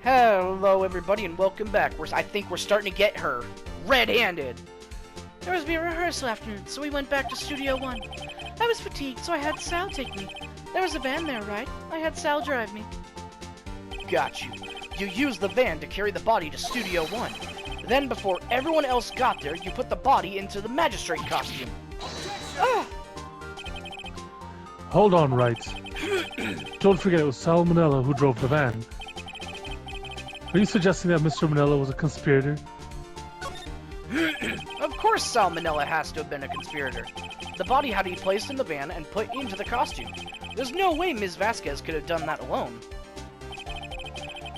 Hello, everybody, and welcome back. I think we're starting to get her red-handed. There was a rehearsal afternoon, so we went back to Studio 1. I was fatigued, so I had Sal take me. There was a van there, right? I had Sal drive me. Got you. You used the van to carry the body to Studio 1. Then, before everyone else got there, you put the body into the magistrate costume. Ah! Hold on, Wright. Don't forget it was Sal Manella who drove the van. Are you suggesting that Mr. Manella was a conspirator? Of course Salmonella has to have been a conspirator. The body had to be placed in the van and put into the costume. There's no way Ms. Vasquez could have done that alone.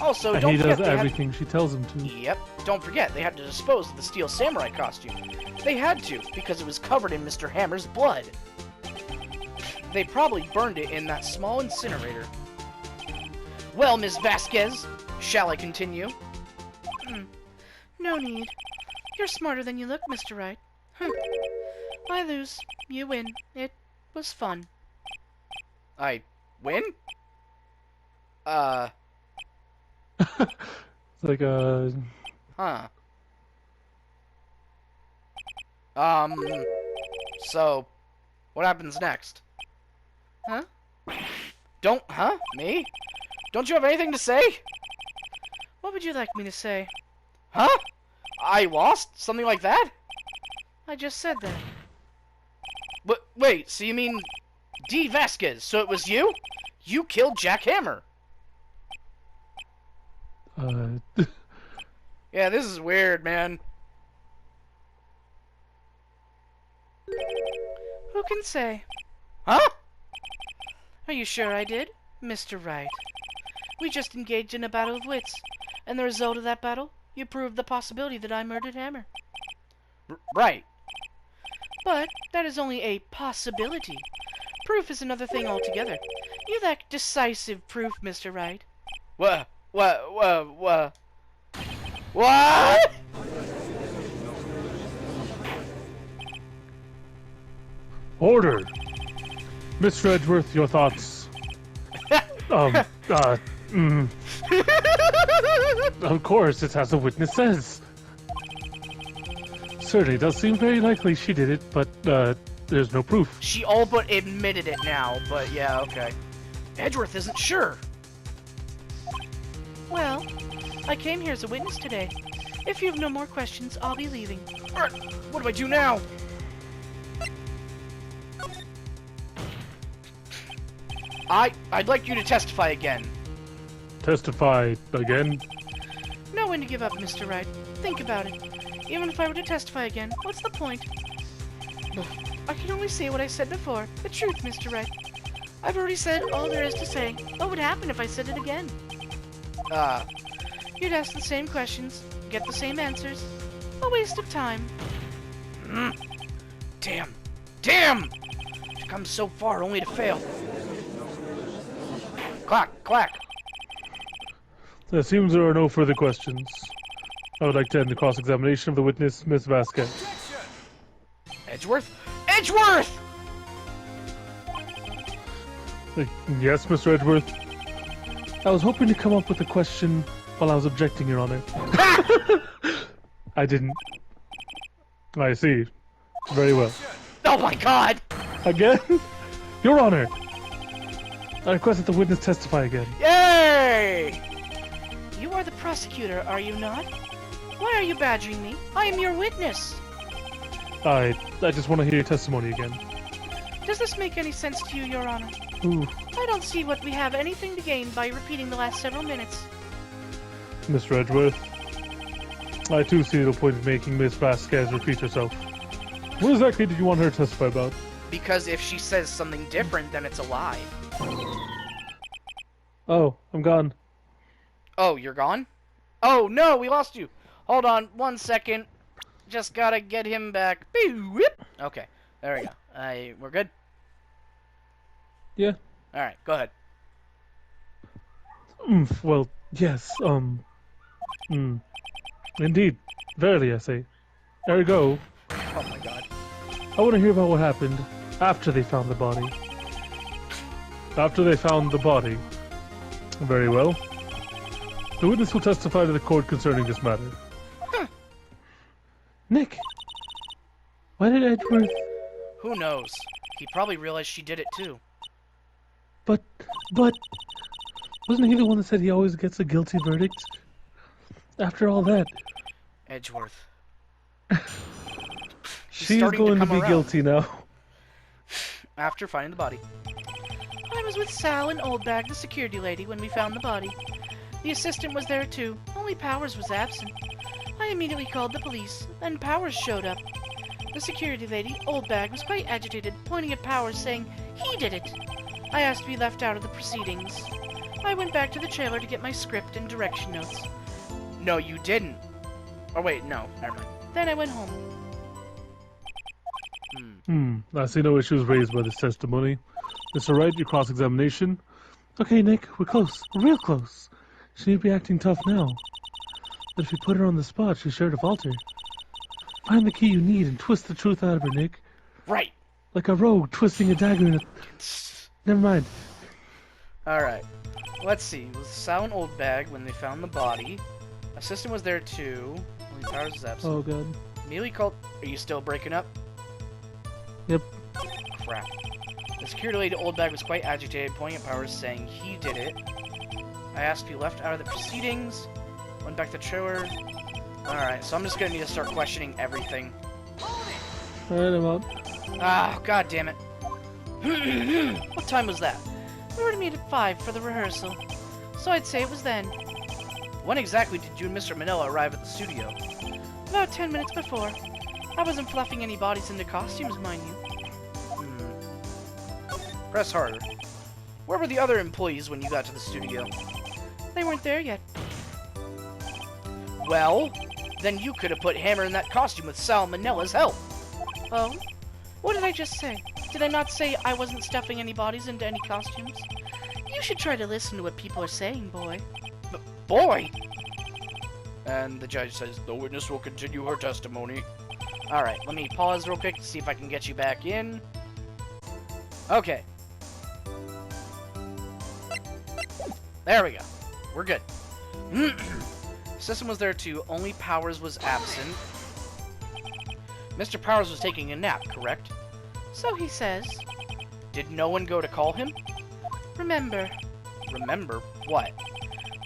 Also, and don't he forget does everything she tells him to. Yep. Don't forget, they had to dispose of the Steel Samurai costume. They had to, because it was covered in Mr. Hammer's blood. They probably burned it in that small incinerator. Well, Ms. Vasquez, shall I continue? No need. You're smarter than you look, Mr. Wright. I lose. You win. It was fun. I win? It's like, Huh. So, what happens next? Huh? Me? Don't you have anything to say? What would you like me to say? Huh? I lost? Something like that? I just said that. Wait, so you mean D. Vasquez, so it was you? You killed Jack Hammer. Yeah, this is weird, man. Who can say? Huh? Are you sure I did, Mr. Wright? We just engaged in a battle of wits, and the result of that battle, you proved the possibility that I murdered Hammer. Right. But that is only a possibility. Proof is another thing altogether. You lack decisive proof, Mr. Wright. What? Order! Mr. Edgeworth, your thoughts. Of course, it's as the witness says. Certainly does seem very likely she did it, but, there's no proof. She all but admitted it now, but yeah, okay. Edgeworth isn't sure. Well, I came here as a witness today. If you have no more questions, I'll be leaving. What do I do now? I'd like you to testify again. Testify again? Know when to give up, Mr. Wright. Think about it. Even if I were to testify again, what's the point? I can only say what I said before. The truth, Mr. Wright. I've already said all there is to say. What would happen if I said it again? You'd ask the same questions, get the same answers. A waste of time. Damn! To come so far only to fail. Clack! It seems there are no further questions. I would like to end the cross-examination of the witness, Miss Vasquez. Edgeworth? Yes, Mr. Edgeworth? I was hoping to come up with a question while I was objecting, Your Honor. I didn't. I see. Very well. Oh my god! Again? Your Honor! I request that the witness testify again. Yay! You are the prosecutor, are you not? Why are you badgering me? I am your witness. I just want to hear your testimony again. Does this make any sense to you, Your Honor? Ooh. I don't see what we have anything to gain by repeating the last several minutes. Mr. Edgeworth, I too see the point of making Miss Vasquez repeat herself. What exactly did you want her to testify about? Because if she says something different, then it's a lie. Oh, I'm gone. Oh, you're gone? Oh, no, we lost you. Hold on 1 second. Just gotta get him back. Okay, there we go. We're good? Yeah. Alright, go ahead. Well, yes, Indeed. Verily, I say. Ergo. Oh my god. I want to hear about what happened after they found the body. After they found the body. Very well. The witness will testify to the court concerning this matter. Huh. Nick! Why did Edgeworth... Who knows? He probably realized she did it too. But... Wasn't he the one that said he always gets a guilty verdict? After all that... Edgeworth. She's starting to going to come be around. guilty now. After finding the body. I was with Sal and Oldbag, the security lady, when we found the body. The assistant was there too, only Powers was absent. I immediately called the police, then Powers showed up. The security lady, Oldbag, was quite agitated, pointing at Powers, saying he did it. I asked to be left out of the proceedings. I went back to the trailer to get my script and direction notes. No, you didn't. Oh wait, no, never mind. Then I went home. I see no issues raised by this testimony. Mr. Wright, your cross-examination. Okay, Nick, we're close. We're real close. She need to be acting tough now. But if you put her on the spot, she's sure to falter. Find the key you need and twist the truth out of her, Nick. Right. Like a rogue twisting a dagger in a... Never mind. Alright. Let's see. It was Sal and Oldbag when they found the body. Assistant was there too. Only Powers was absent. Oh, God. Immediately called... Are you still breaking up? Yep. Crap. The security lady Oldbag was quite agitated, pointing at Powers, saying he did it. I asked to be left out of the proceedings. Went back to the trailer. Alright, so I'm just gonna need to start questioning everything. Alright, I'm out. Ah, god damn it. What time was that? We were to meet at 5 for the rehearsal, so I'd say it was then. When exactly did you and Mr. Manila arrive at the studio? About 10 minutes before. I wasn't fluffing any bodies into costumes, mind you. Press harder. Where were the other employees when you got to the studio? They weren't there yet. Well, then you could have put Hammer in that costume with Sal Manila's help. Oh? What did I just say? Did I not say I wasn't stuffing any bodies into any costumes? You should try to listen to what people are saying, boy. Boy! And the judge says, the witness will continue her testimony. Alright, let me pause real quick to see if I can get you back in. Okay. There we go. We're good. System was there too, only Powers was absent. Mr. Powers was taking a nap, correct? So he says. Did no one go to call him? Remember, Remember what?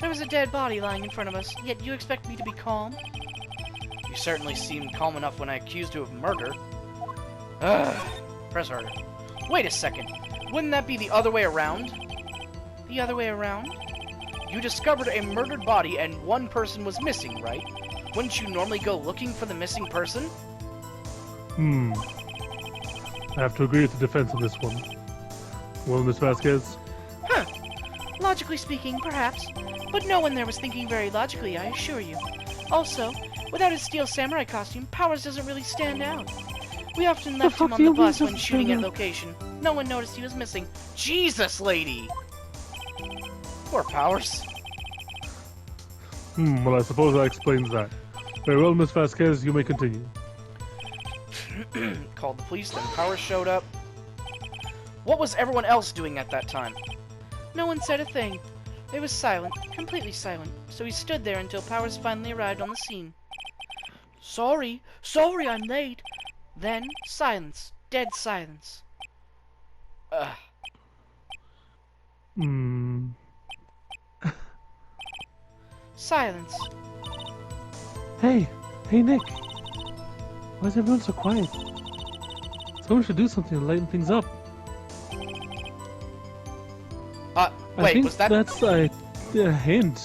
there was a dead body lying in front of us, yet you expect me to be calm? You certainly seemed calm enough when I accused you of murder. Ugh. Press harder. Wait a second. Wouldn't that be the other way around? The other way around? You discovered a murdered body and one person was missing, right? Wouldn't you normally go looking for the missing person? I have to agree with the defense on this one. Well, Miss Vasquez? Huh. Logically speaking, perhaps. But no one there was thinking very logically, I assure you. Also, without his steel samurai costume, Powers doesn't really stand out. We often left him on the bus when shooting at location. No one noticed he was missing. Jesus, lady! Poor Powers. Well, I suppose that explains that. Very well, Miss Vasquez, you may continue. Called the police, then Powers showed up. What was everyone else doing at that time? No one said a thing. It was silent, completely silent, so he stood there until Powers finally arrived on the scene. Sorry, I'm late. Then, silence. Dead silence. Silence. Hey, Nick. Why is everyone so quiet? Someone should do something to lighten things up. I Wait, think was that... that's a hint.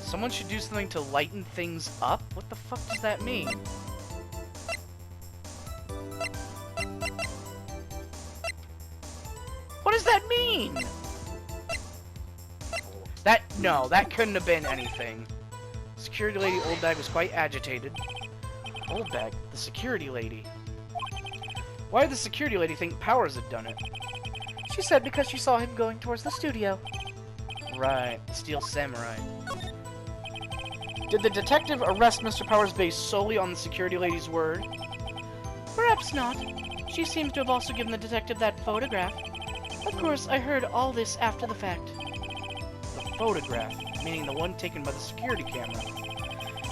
Someone should do something to lighten things up? What the fuck does that mean? What does that mean? No, that couldn't have been anything. Security lady Oldbag was quite agitated. Oldbag, the security lady. Why did the security lady think Powers had done it? She said because she saw him going towards the studio. Right, Steel Samurai. Did the detective arrest Mr. Powers based solely on the security lady's word? Perhaps not. She seems to have also given the detective that photograph. Of course, I heard all this after the fact. The photograph, meaning the one taken by the security camera.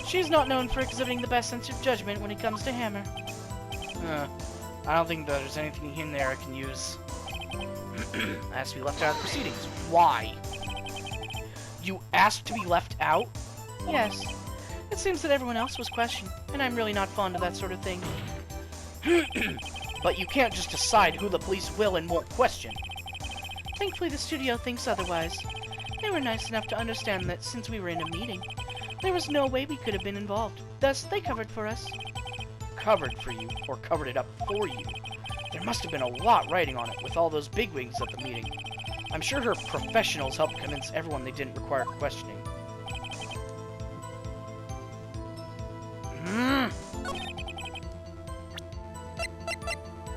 She's not known for exhibiting the best sense of judgment when it comes to Hammer. I don't think there's anything in there I can use. Has to be left out of the proceedings. Why? You asked to be left out? Yes. It seems that everyone else was questioned, and I'm really not fond of that sort of thing. But you can't just decide who the police will and won't question. Thankfully, the studio thinks otherwise. They were nice enough to understand that since we were in a meeting, there was no way we could have been involved. Thus, they covered for us. Covered for you, or covered it up for you. There must have been a lot writing on it, with all those bigwigs at the meeting. I'm sure her professionals helped convince everyone they didn't require questioning.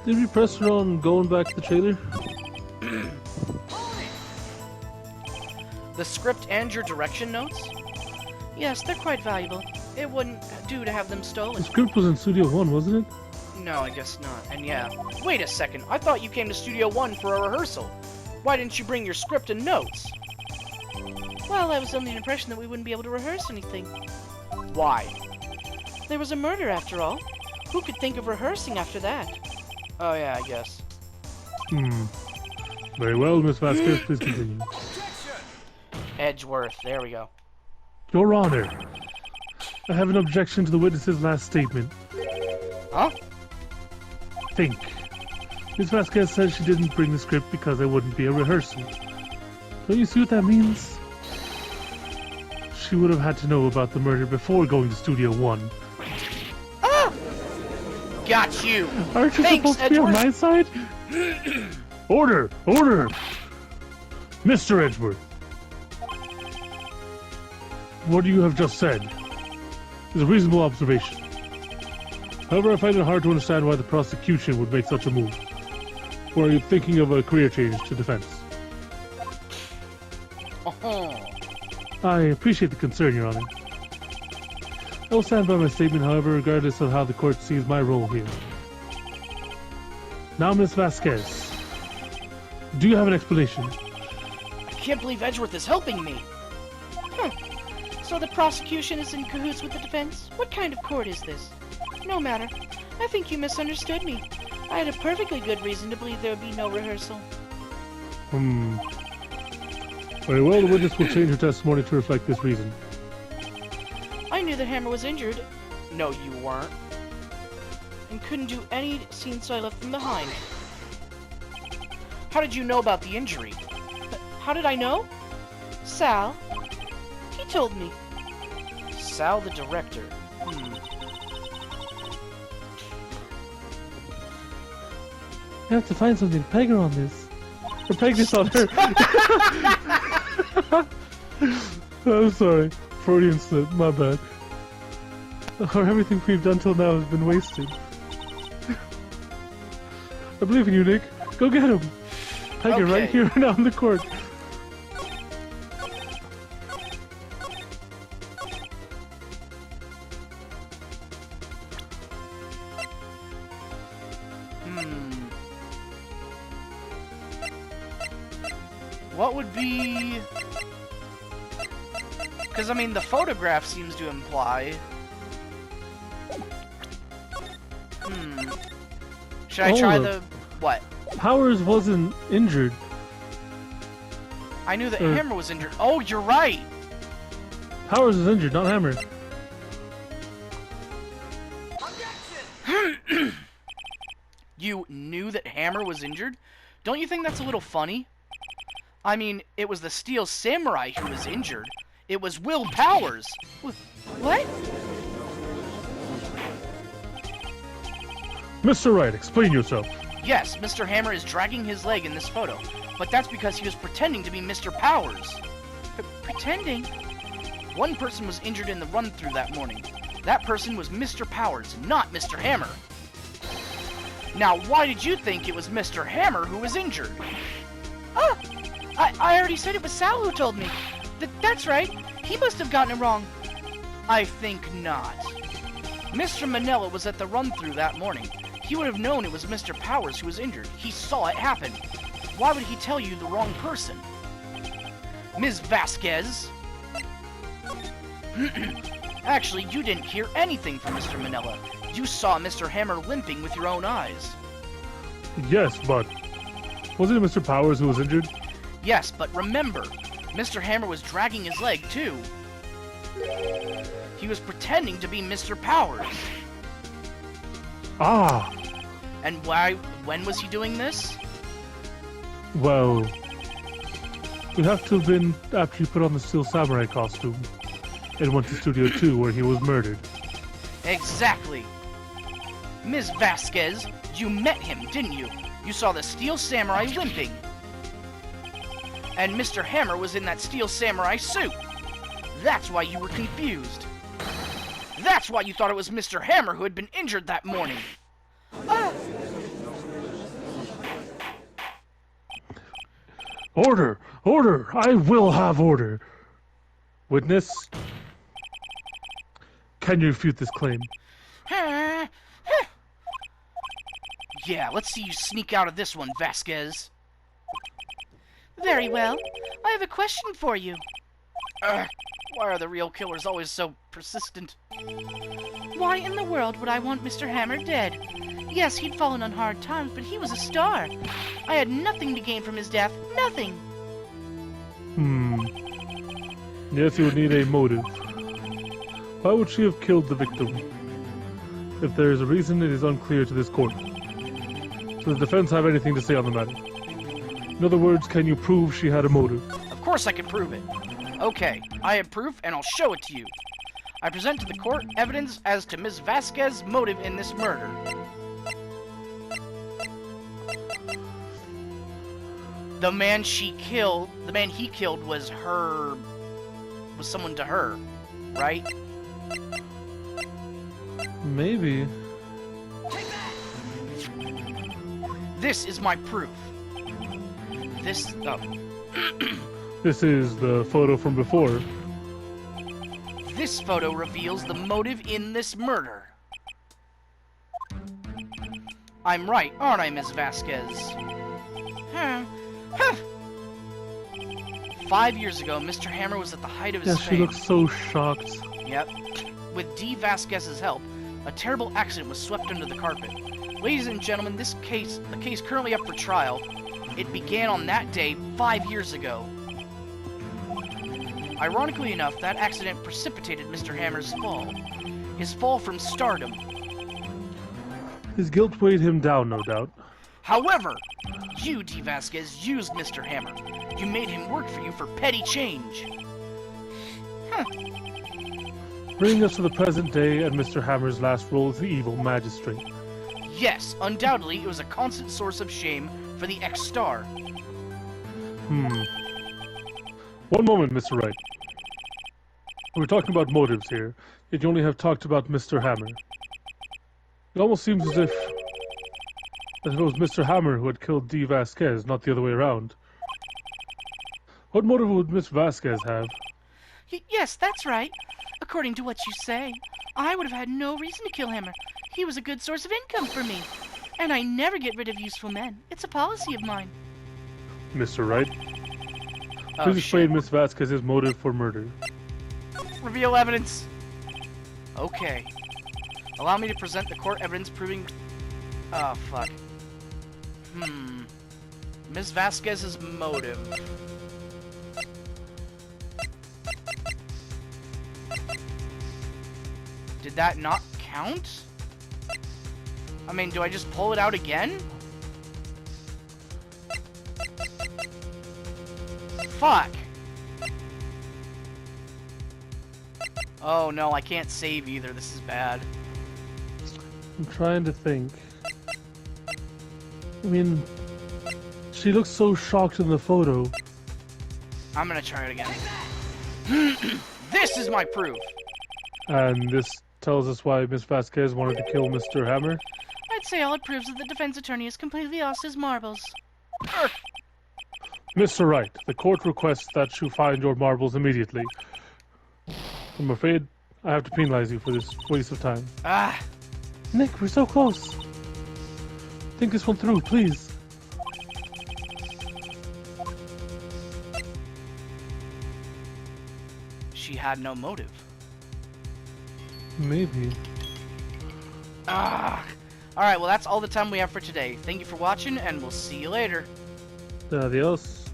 Did we press her on going back to the trailer? The script and your direction notes? Yes, they're quite valuable. It wouldn't do to have them The stolen. script was in Studio 1, wasn't it? No, I guess not. And yeah. Wait a second, I thought you came to Studio 1 for a rehearsal. Why didn't you bring your script and notes? Well, I was under the impression that we wouldn't be able to rehearse anything. Why? There was a murder, after all. Who could think of rehearsing after that? Oh yeah, I guess. Very well, Miss Vasquez, please continue. Edgeworth, there we go. Your Honor, I have an objection to the witness's last statement. Huh? Think. Miss Vasquez says she didn't bring the script because there wouldn't be a rehearsal. Don't you see what that means? She would have had to know about the murder before going to Studio 1. Ah! Got you! Aren't you Thanks, supposed to be on my side? Order! Order! Mr. Edgeworth! What you have just said is a reasonable observation. However, I find it hard to understand why the prosecution would make such a move. Or are you thinking of a career change to defense? Oh. I appreciate the concern, Your Honor. I will stand by my statement, however, regardless of how the court sees my role here. Now, Miss Vasquez, do you have an explanation? I can't believe Edgeworth is helping me. So the prosecution is in cahoots with the defense? What kind of court is this? No matter. I think you misunderstood me. I had a perfectly good reason to believe there would be no rehearsal. Very well, the witness will change her testimony to reflect this reason. I knew that Hammer was injured No, you weren't. and couldn't do any scene, so I left them behind. How did you know about the injury? But how did I know? Sal. He told me. Sal, the director. I have to find something to peg her on this. Or peg this on her. I'm sorry. Freudian slip, my bad. Or everything we've done till now has been wasted. I believe in you, Nick. Go get him. Peg her right Okay. here and now in the court. What would be... Because, I mean, the photograph seems to imply... Should I try Hold the... up. What? Powers wasn't injured. I knew that Hammer was injured. Oh, you're right! Powers is injured, not Hammer. You knew that Hammer was injured? Don't you think that's a little funny? I mean, it was the Steel Samurai who was injured. It was Will Powers. What? Mr. Wright, explain yourself. Yes, Mr. Hammer is dragging his leg in this photo, but that's because he was pretending to be Mr. Powers. Pretending? One person was injured in the run-through that morning. That person was Mr. Powers, not Mr. Hammer. Now, why did you think it was Mr. Hammer who was injured? Ah! I already said it was Sal who told me. That's right. He must have gotten it wrong. I think not. Mr. Manella was at the run-through that morning. He would have known it was Mr. Powers who was injured. He saw it happen. Why would he tell you the wrong person? Ms. Vasquez? Actually, you didn't hear anything from Mr. Manella. You saw Mr. Hammer limping with your own eyes. Yes, but wasn't it Mr. Powers who was injured? Yes, but remember, Mr. Hammer was dragging his leg, too. He was pretending to be Mr. Powers. Ah! And when was he doing this? Well, we have to have been after you put on the Steel Samurai costume and went to Studio 2 where he was murdered. Exactly. Ms. Vasquez, you met him, didn't you? You saw the Steel Samurai limping. And Mr. Hammer was in that Steel Samurai suit. That's why you were confused. That's why you thought it was Mr. Hammer who had been injured that morning. Order! Order! I will have order! Witness, can you refute this claim? Yeah, let's see you sneak out of this one, Vasquez. Very well. I have a question for you. Why are the real killers always so persistent? Why in the world would I want Mr. Hammer dead? Yes, he'd fallen on hard times, but he was a star. I had nothing to gain from his death. Nothing. Yes, you would need a motive. Why would she have killed the victim? If there is a reason, it is unclear to this court. Does the defense have anything to say on the matter? In other words, can you prove she had a motive? Of course I can prove it. Okay, I have proof, and I'll show it to you. I present to the court evidence as to Ms. Vasquez's motive in this murder. The man he killed was someone to her, right? Maybe. This is my proof. This is the photo from before. This photo reveals the motive in this murder. I'm right, aren't I, Ms. Vasquez? 5 years ago, Mr. Hammer was at the height of his fame. She looks so shocked. Yep. With D. Vasquez's help, a terrible accident was swept under the carpet. Ladies and gentlemen, the case currently up for trial, it began on that day 5 years ago. Ironically enough, that accident precipitated Mr. Hammer's fall. His fall from stardom. His guilt weighed him down, no doubt. However, you, D. Vasquez, used Mr. Hammer. You made him work for you for petty change. Bringing us to the present day and Mr. Hammer's last role as the evil magistrate. Yes, undoubtedly, it was a constant source of shame for the ex-star. One moment, Mr. Wright. We're talking about motives here, yet you only have talked about Mr. Hammer. It almost seems as if it was Mr. Hammer who had killed D. Vasquez, not the other way around. What motive would Miss Vasquez have? Yes, that's right. According to what you say, I would have had no reason to kill Hammer. He was a good source of income for me. And I never get rid of useful men. It's a policy of mine. Mr. Wright, please explain Miss Vasquez's motive for murder. Reveal evidence. Okay. Allow me to present the court evidence proving... Oh, fuck. Ms. Vasquez's motive. Did that not count? I mean, do I just pull it out again? Fuck. Oh no, I can't save either. This is bad. I'm trying to think. I mean, she looks so shocked in the photo. I'm gonna try it again. This is my proof. And this tells us why Miss Vasquez wanted to kill Mr. Hammer? I'd say all it proves that the defense attorney has completely lost his marbles. Mr. Wright, the court requests that you find your marbles immediately. I'm afraid I have to penalize you for this waste of time. Ah, Nick, we're so close. Think this one through, please. she had no motive. Maybe. Ah. Alright, well that's all the time we have for today. Thank you for watching, and we'll see you later. Adios.